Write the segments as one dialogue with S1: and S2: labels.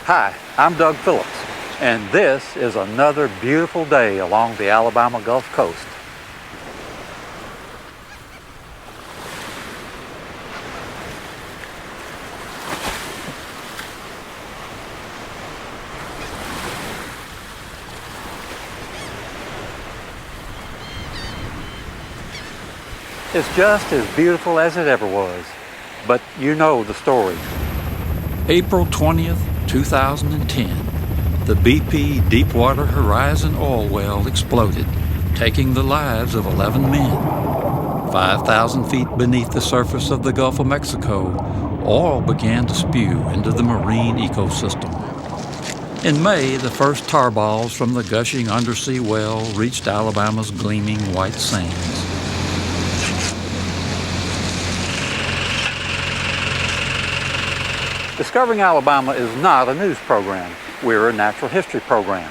S1: Hi, I'm Doug Phillips, and this is another beautiful day along the Alabama Gulf Coast. It's just as beautiful as it ever was, but you know the story.
S2: April 20th, 2010, the BP Deepwater Horizon oil well exploded, taking the lives of 11 men. 5,000 feet beneath the surface of the Gulf of Mexico, oil began to spew into the marine ecosystem. In May, the first tar balls from the gushing undersea well reached Alabama's gleaming white sands.
S1: Discovering Alabama is not a news program. We're a natural history program.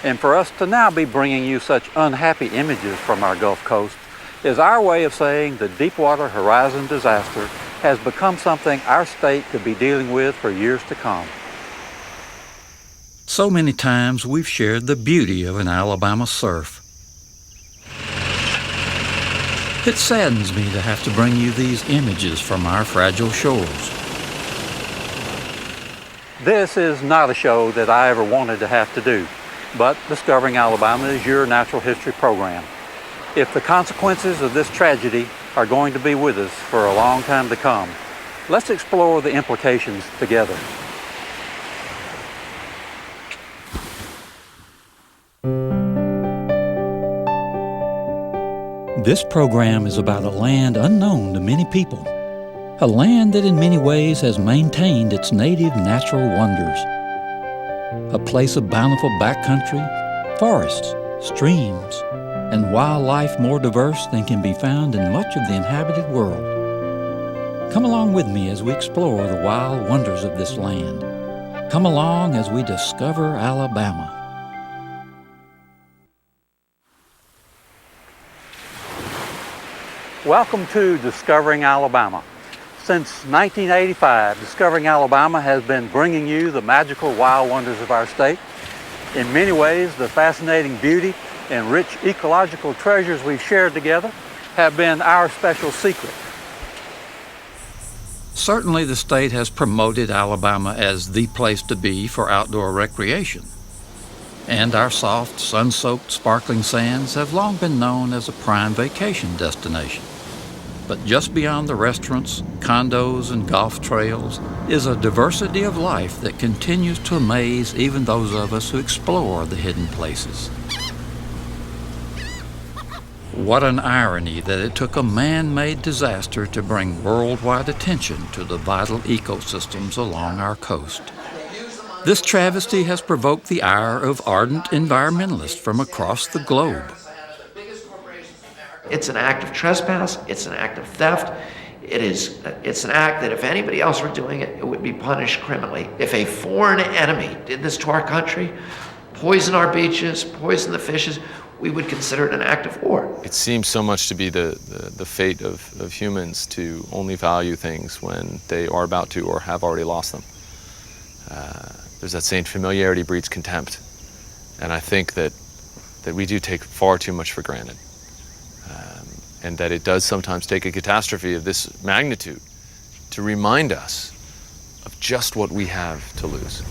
S1: And for us to now be bringing you such unhappy images from our Gulf Coast is our way of saying the Deepwater Horizon disaster has become something our state could be dealing with for years to come.
S2: So many times we've shared the beauty of an Alabama surf. It saddens me to have to bring you these images from our fragile shores.
S1: This is not a show that I ever wanted to have to do, but Discovering Alabama is your natural history program. If the consequences of this tragedy are going to be with us for a long time to come, let's explore the implications together.
S2: This program is about a land unknown to many people, a land that in many ways has maintained its native natural wonders, a place of bountiful backcountry, forests, streams, and wildlife more diverse than can be found in much of the inhabited world. Come along with me as we explore the wild wonders of this land. Come along as we discover Alabama.
S1: Welcome to Discovering Alabama. Since 1985, Discovering Alabama has been bringing you the magical wild wonders of our state. In many ways, the fascinating beauty and rich ecological treasures we've shared together have been our special secret.
S2: Certainly the state has promoted Alabama as the place to be for outdoor recreation. And our soft, sun-soaked, sparkling sands have long been known as a prime vacation destination. But just beyond the restaurants, condos, and golf trails is a diversity of life that continues to amaze even those of us who explore the hidden places. What an irony that it took a man-made disaster to bring worldwide attention to the vital ecosystems along our coast. This travesty has provoked the ire of ardent environmentalists from across the globe.
S3: It's an act of trespass, it's an act of theft, it's an act that if anybody else were doing it, it would be punished criminally. If a foreign enemy did this to our country, poison our beaches, poison the fishes, we would consider it an act of war.
S4: It seems so much to be the fate of humans to only value things when they are about to or have already lost them. There's that saying, familiarity breeds contempt. And I think that we do take far too much for granted. And that it does sometimes take a catastrophe of this magnitude to remind us of just what we have to lose.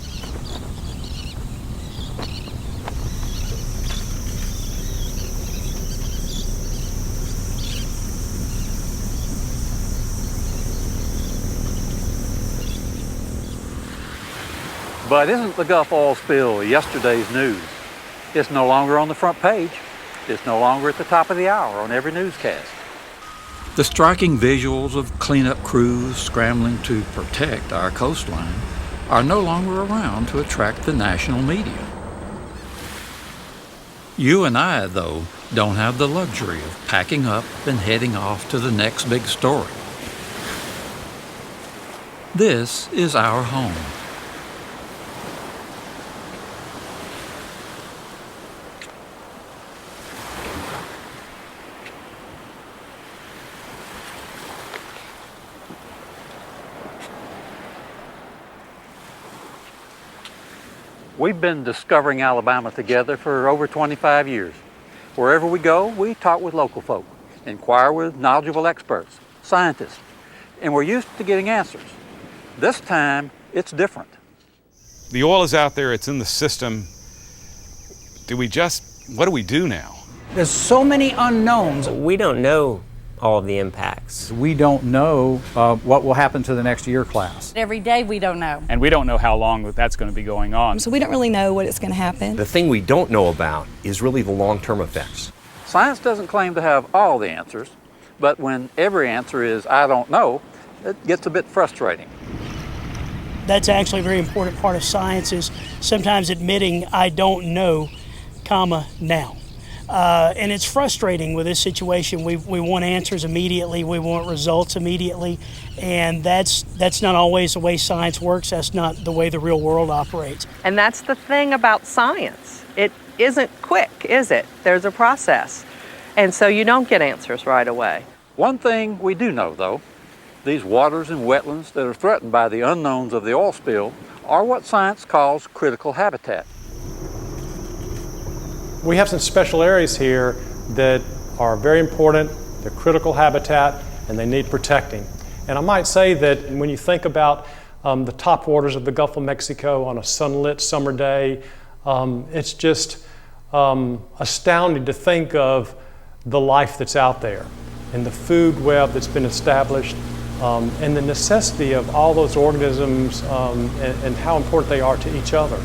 S1: But isn't the Gulf oil spill yesterday's news? It's no longer on the front page. It's no longer at the top of the hour on every newscast.
S2: The striking visuals of cleanup crews scrambling to protect our coastline are no longer around to attract the national media. You and I, though, don't have the luxury of packing up and heading off to the next big story. This is our home.
S1: We've been discovering Alabama together for over 25 years. Wherever we go, we talk with local folk, inquire with knowledgeable experts, scientists, and we're used to getting answers. This time, it's different.
S5: The oil is out there, it's in the system. What do we do now?
S6: There's so many unknowns.
S7: We don't know all of the impacts.
S8: We don't know what will happen to the next year class.
S9: Every day we don't know.
S10: And we don't know how long that's going to be going on.
S11: So we don't really know what it's going to happen.
S12: The thing we don't know about is really the long-term effects.
S1: Science doesn't claim to have all the answers, but when every answer is, I don't know, it gets a bit frustrating.
S13: That's actually a very important part of science, is sometimes admitting I don't know, now. And it's frustrating with this situation. We want answers immediately, we want results immediately, and that's not always the way science works. That's not the way the real world operates.
S14: And that's the thing about science. It isn't quick, is it? There's a process. And so you don't get answers right away.
S1: One thing we do know, though, these waters and wetlands that are threatened by the unknowns of the oil spill are what science calls critical habitat.
S15: We have some special areas here that are very important, they're critical habitat, and they need protecting. And I might say that when you think about the top waters of the Gulf of Mexico on a sunlit summer day, it's just astounding to think of the life that's out there and the food web that's been established, and the necessity of all those organisms and how important they are to each other.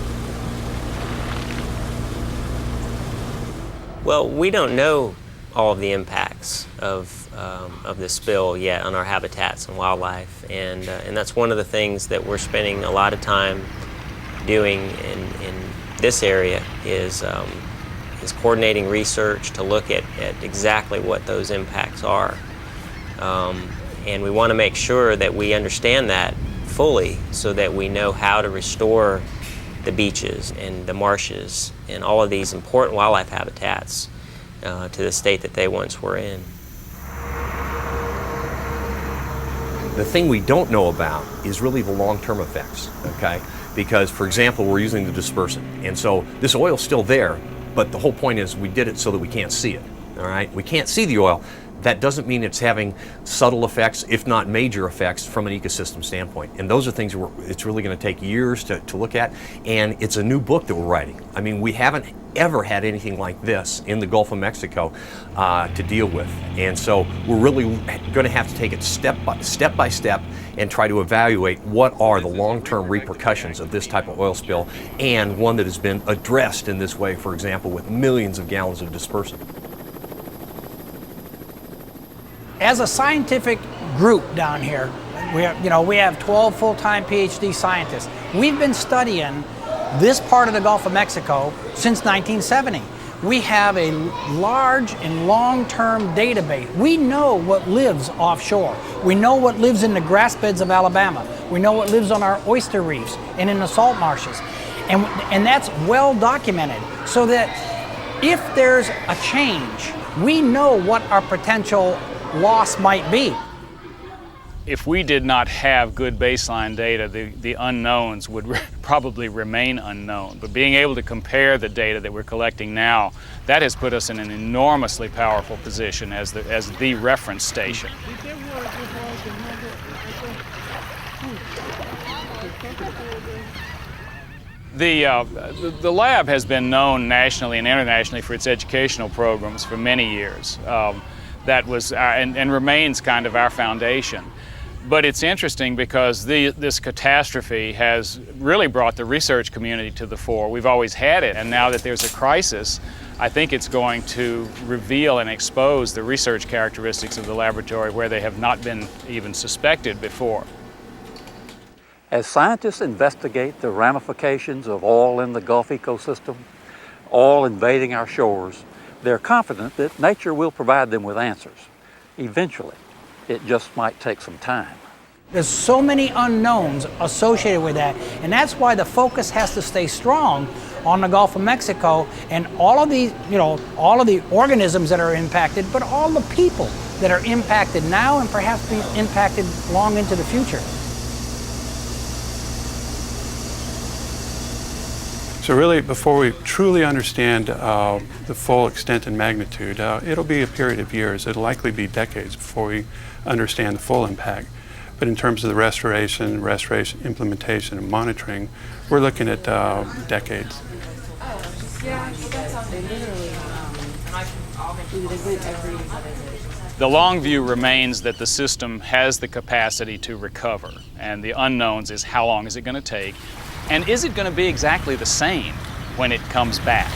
S7: Well, we don't know all of the impacts of this spill yet on our habitats and wildlife, and that's one of the things that we're spending a lot of time doing in this area is coordinating research to look at exactly what those impacts are. And we want to make sure that we understand that fully so that we know how to restore the beaches and the marshes and all of these important wildlife habitats to the state that they once were in.
S12: The thing we don't know about is really the long-term effects, okay? Because, for example, we're using the dispersant, and so this oil's still there, but the whole point is we did it so that we can't see it, all right? We can't see the oil. That doesn't mean it's having subtle effects, if not major effects, from an ecosystem standpoint. And those are things it's really going to take years to look at. And it's a new book that we're writing. I mean, we haven't ever had anything like this in the Gulf of Mexico to deal with. And so we're really going to have to take it step by step and try to evaluate what are the long-term repercussions of this type of oil spill, and one that has been addressed in this way, for example, with millions of gallons of dispersant.
S6: As a scientific group down here, we have 12 full-time PhD scientists. We've been studying this part of the Gulf of Mexico since 1970. We have a large and long-term database. We know what lives offshore. We know what lives in the grass beds of Alabama. We know what lives on our oyster reefs and in the salt marshes. And that's well documented, so that if there's a change, we know what our potential loss might be.
S10: If we did not have good baseline data, the unknowns would probably remain unknown. But being able to compare the data that we're collecting now, that has put us in an enormously powerful position as the reference station. The lab has been known nationally and internationally for its educational programs for many years. That was and remains kind of our foundation. But it's interesting because this catastrophe has really brought the research community to the fore. We've always had it, and now that there's a crisis, I think it's going to reveal and expose the research characteristics of the laboratory where they have not been even suspected before.
S1: As scientists investigate the ramifications of oil in the Gulf ecosystem, oil invading our shores, they're confident that nature will provide them with answers. Eventually, it just might take some time.
S6: There's so many unknowns associated with that, and that's why the focus has to stay strong on the Gulf of Mexico and all of these, all of the organisms that are impacted, but all the people that are impacted now and perhaps be impacted long into the future.
S9: So really, before we truly understand the full extent and magnitude, it'll be a period of years. It'll likely be decades before we understand the full impact. But in terms of the restoration, implementation, and monitoring, we're looking at decades.
S10: The long view remains that the system has the capacity to recover, and the unknowns is how long is it going to take, and is it going to be exactly the same when it comes back?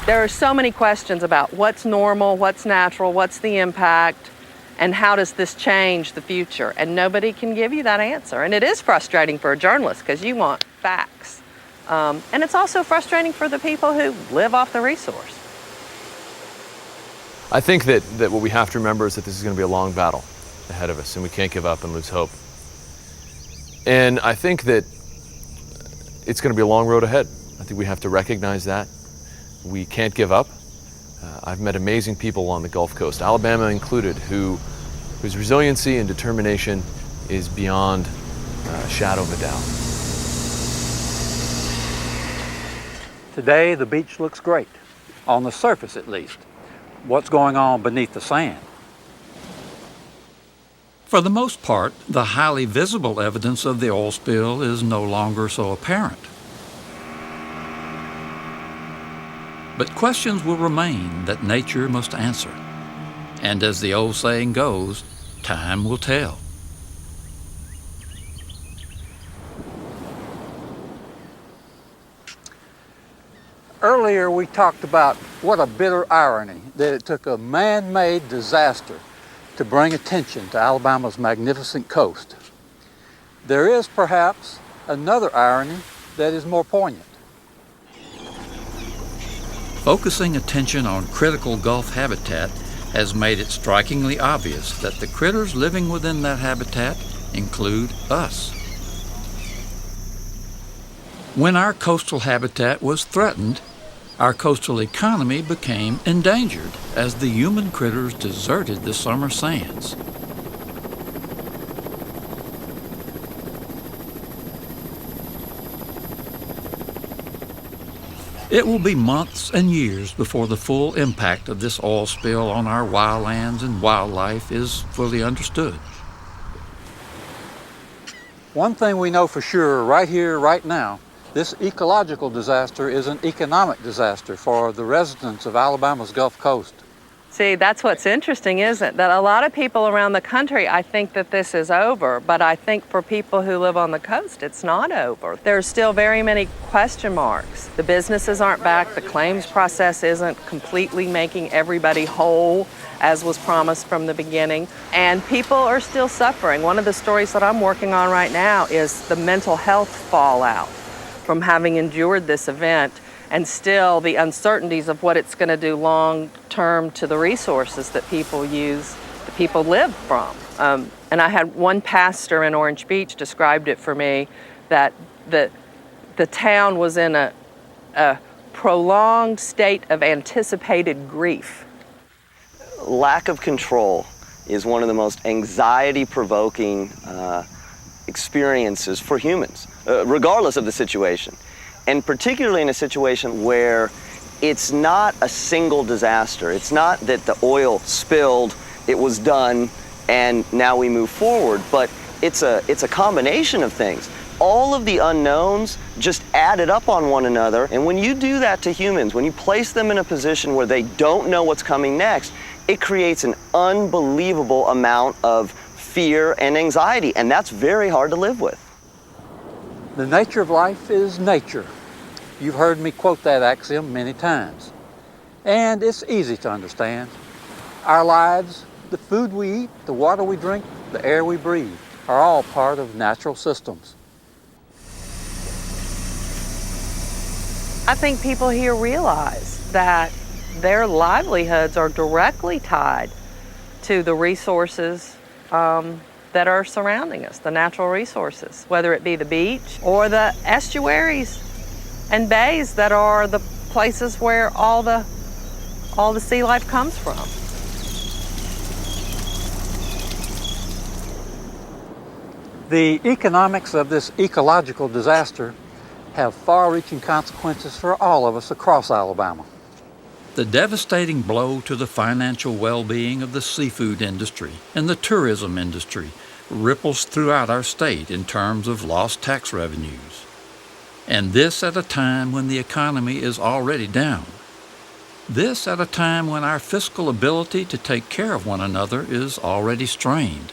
S14: There are so many questions about what's normal, what's natural, what's the impact, and how does this change the future? And nobody can give you that answer. And it is frustrating for a journalist because you want facts. And it's also frustrating for the people who live off the resource.
S4: I think that what we have to remember is that this is going to be a long battle ahead of us, and we can't give up and lose hope. And I think that it's going to be a long road ahead. I think we have to recognize that. We can't give up. I've met amazing people on the Gulf Coast, Alabama included, whose resiliency and determination is beyond a shadow of a doubt.
S1: Today, the beach looks great, on the surface at least. What's going on beneath the sand?
S2: For the most part, the highly visible evidence of the oil spill is no longer so apparent. But questions will remain that nature must answer. And as the old saying goes, time will tell.
S1: Earlier we talked about what a bitter irony that it took a man-made disaster to bring attention to Alabama's magnificent coast. There is perhaps another irony that is more poignant.
S2: Focusing attention on critical Gulf habitat has made it strikingly obvious that the critters living within that habitat include us. When our coastal habitat was threatened, our coastal economy became endangered as the human critters deserted the summer sands. It will be months and years before the full impact of this oil spill on our wildlands and wildlife is fully understood.
S1: One thing we know for sure right here, right now, this ecological disaster is an economic disaster for the residents of Alabama's Gulf Coast.
S14: See, that's what's interesting, isn't it? That a lot of people around the country, I think that this is over, but I think for people who live on the coast, it's not over. There's still very many question marks. The businesses aren't back, the claims process isn't completely making everybody whole, as was promised from the beginning, and people are still suffering. One of the stories that I'm working on right now is the mental health fallout from having endured this event, and still the uncertainties of what it's going to do long term to the resources that people use, that people live from. And I had one pastor in Orange Beach described it for me, that the town was in a prolonged state of anticipated grief.
S16: Lack of control is one of the most anxiety-provoking experiences for humans, regardless of the situation. And particularly in a situation where it's not a single disaster. It's not that the oil spilled, it was done, and now we move forward, but it's a combination of things. All of the unknowns just added up on one another, and when you do that to humans, when you place them in a position where they don't know what's coming next, it creates an unbelievable amount of fear and anxiety, and that's very hard to live with.
S1: The nature of life is nature. You've heard me quote that axiom many times. And it's easy to understand. Our lives, the food we eat, the water we drink, the air we breathe, are all part of natural systems.
S14: I think people here realize that their livelihoods are directly tied to the resources that are surrounding us, the natural resources, whether it be the beach or the estuaries and bays that are the places where all the all the sea life comes from.
S1: The economics of this ecological disaster have far-reaching consequences for all of us across Alabama.
S2: The devastating blow to the financial well-being of the seafood industry and the tourism industry ripples throughout our state in terms of lost tax revenues. And this at a time when the economy is already down. This at a time when our fiscal ability to take care of one another is already strained.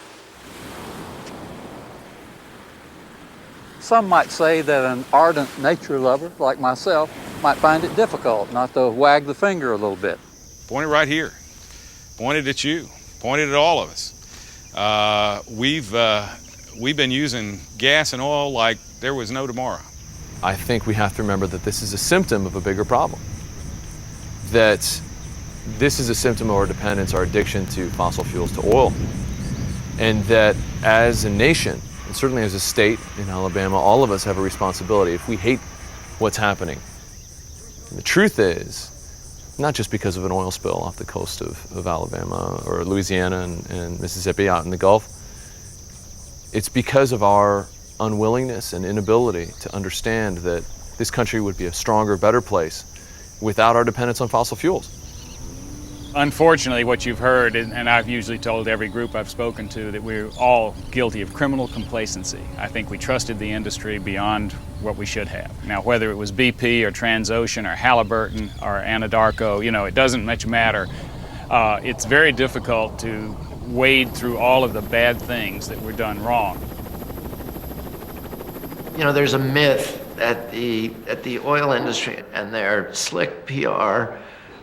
S1: Some might say that an ardent nature lover like myself might find it difficult not to wag the finger a little bit.
S5: Pointed right here. Pointed at you. Pointed at all of us. We've been using gas and oil like there was no tomorrow.
S4: I think we have to remember that this is a symptom of a bigger problem. That this is a symptom of our dependence, our addiction to fossil fuels, to oil. And that as a nation, and certainly as a state in Alabama, all of us have a responsibility. If we hate what's happening, and the truth is, not just because of an oil spill off the coast of Alabama or Louisiana and Mississippi out in the Gulf, it's because of our unwillingness and inability to understand that this country would be a stronger, better place without our dependence on fossil fuels.
S10: Unfortunately, what you've heard, and I've usually told every group I've spoken to, that we're all guilty of criminal complacency. I think we trusted the industry beyond what we should have. Now, whether it was BP or Transocean or Halliburton or Anadarko, it doesn't much matter. It's very difficult to wade through all of the bad things that were done wrong.
S3: There's a myth at the oil industry and their slick PR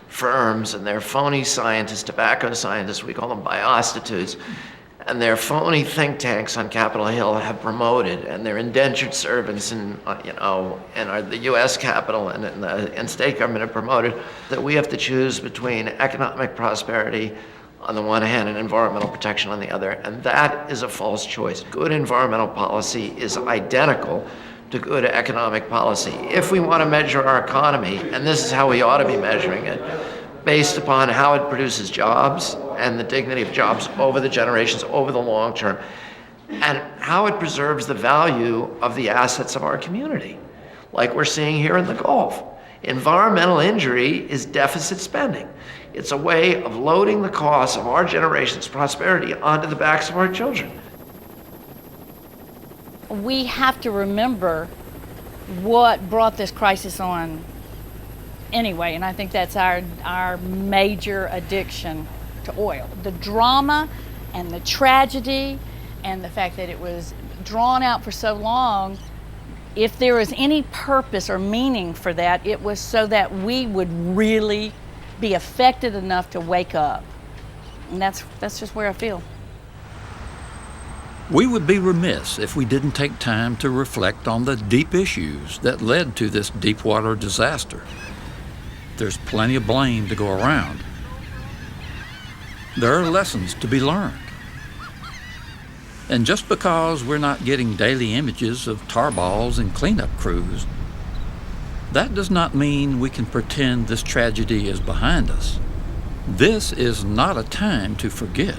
S3: firms and their phony scientists, tobacco scientists, we call them biostitutes, and their phony think tanks on Capitol Hill have promoted, and their indentured servants in the U.S. Capitol and state government have promoted that we have to choose between economic prosperity on the one hand and environmental protection on the other, and that is a false choice. Good environmental policy is identical to good economic policy. If we want to measure our economy, and this is how we ought to be measuring it, based upon how it produces jobs and the dignity of jobs over the generations, over the long term, and how it preserves the value of the assets of our community, like we're seeing here in the Gulf. Environmental injury is deficit spending. It's a way of loading the costs of our generation's prosperity onto the backs of our children.
S17: We have to remember what brought this crisis on anyway, and I think that's our major addiction to oil. The drama and the tragedy and the fact that it was drawn out for so long, if there was any purpose or meaning for that, it was so that we would really be affected enough to wake up. And that's just where I feel.
S2: We would be remiss if we didn't take time to reflect on the deep issues that led to this deepwater disaster. There's plenty of blame to go around. There are lessons to be learned. And just because we're not getting daily images of tar balls and cleanup crews, that does not mean we can pretend this tragedy is behind us. This is not a time to forget.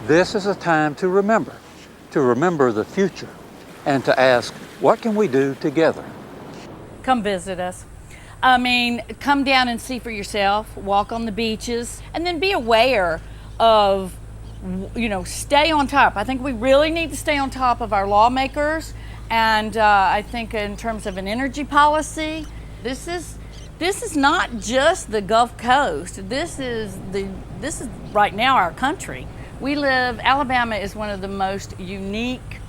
S1: This is a time to remember the future, and to ask, what can we do together?
S17: Come visit us. Come down and see for yourself, walk on the beaches, and then be aware of, stay on top. I think we really need to stay on top of our lawmakers, and I think in terms of an energy policy, this is not just the Gulf Coast. This is right now our country. Alabama is one of the most unique,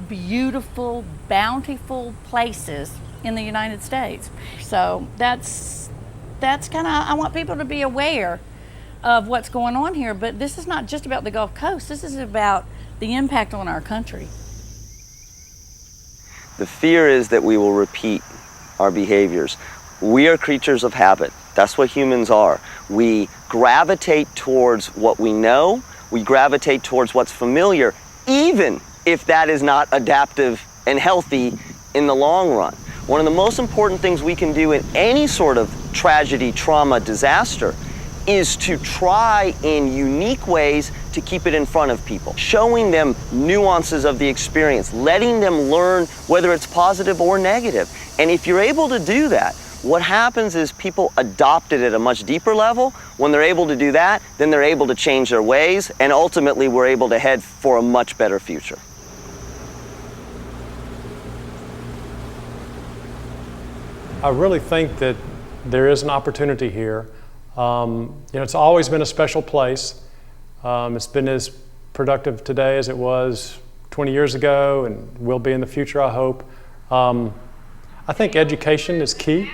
S17: beautiful, bountiful places in the United States. So that's kind of, I want people to be aware of what's going on here, but this is not just about the Gulf Coast. This is about the impact on our country.
S16: The fear is that we will repeat our behaviors. We are creatures of habit. That's what humans are. We gravitate towards what we know. We gravitate towards what's familiar, even if that is not adaptive and healthy in the long run. One of the most important things we can do in any sort of tragedy, trauma, disaster is to try in unique ways to keep it in front of people, showing them nuances of the experience, letting them learn whether it's positive or negative. And if you're able to do that, what happens is people adopt it at a much deeper level. When they're able to do that, then they're able to change their ways, and ultimately we're able to head for a much better future.
S15: I really think that there is an opportunity here. It's always been a special place. It's been as productive today as it was 20 years ago and will be in the future, I hope. I think education is key,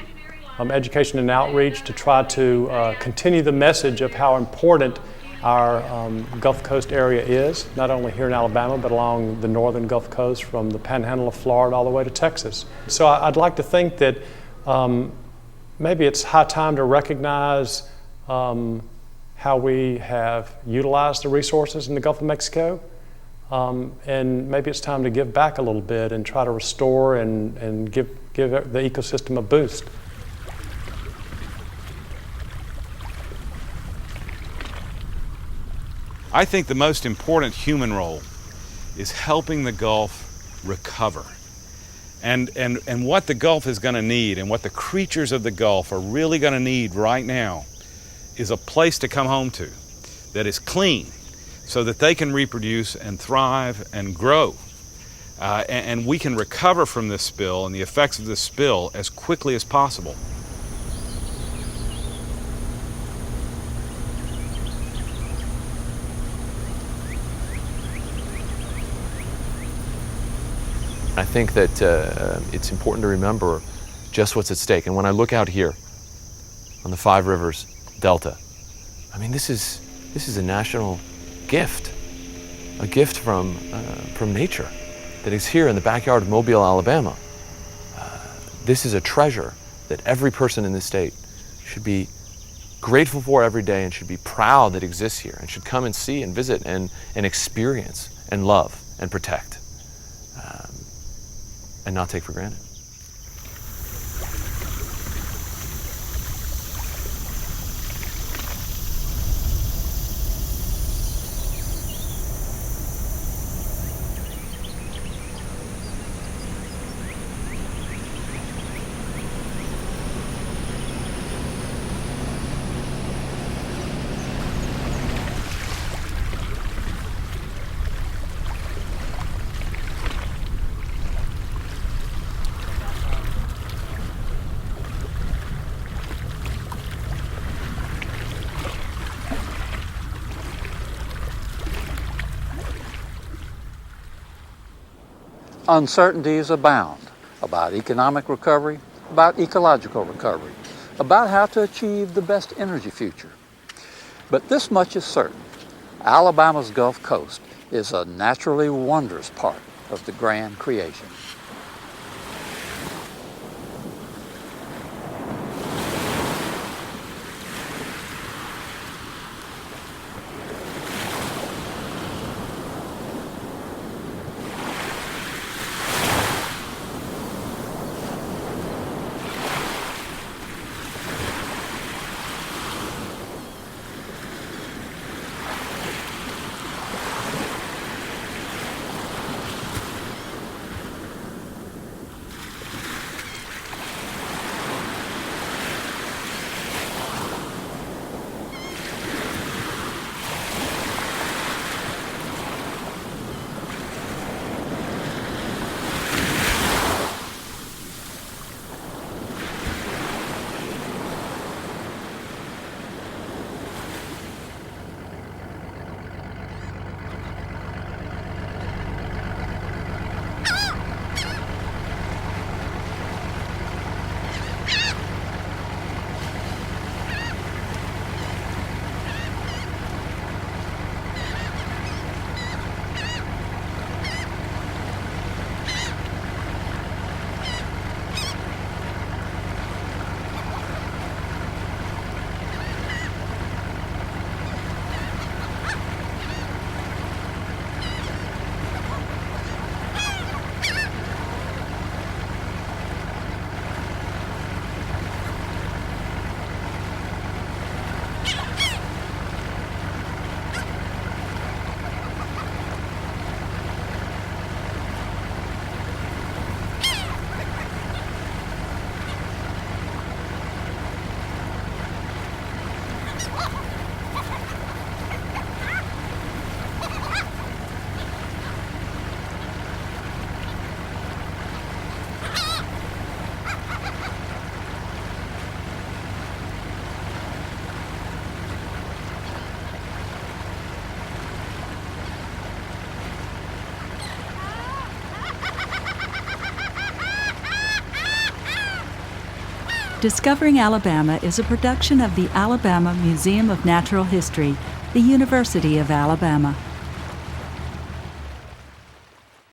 S15: education and outreach to try to continue the message of how important our Gulf Coast area is, not only here in Alabama, but along the northern Gulf Coast from the panhandle of Florida all the way to Texas. So I'd like to think that maybe it's high time to recognize how we have utilized the resources in the Gulf of Mexico, and maybe it's time to give back a little bit and try to restore and give the ecosystem a boost.
S5: I think the most important human role is helping the Gulf recover. And what the Gulf is going to need, and what the creatures of the Gulf are really going to need right now, is a place to come home to that is clean so that they can reproduce and thrive and grow. And we can recover from this spill and the effects of this spill as quickly as possible.
S4: I think that it's important to remember just what's at stake. And when I look out here on the Five Rivers Delta, I mean, this is a national gift, a gift from nature that is here in the backyard of Mobile, Alabama. This is a treasure that every person in this state should be grateful for every day and should be proud that exists here and should come and see and visit and experience and love and protect. And not take for granted.
S1: Uncertainties abound about economic recovery, about ecological recovery, about how to achieve the best energy future. But this much is certain: Alabama's Gulf Coast is a naturally wondrous part of the grand creation.
S18: Discovering Alabama is a production of the Alabama Museum of Natural History, the University of Alabama.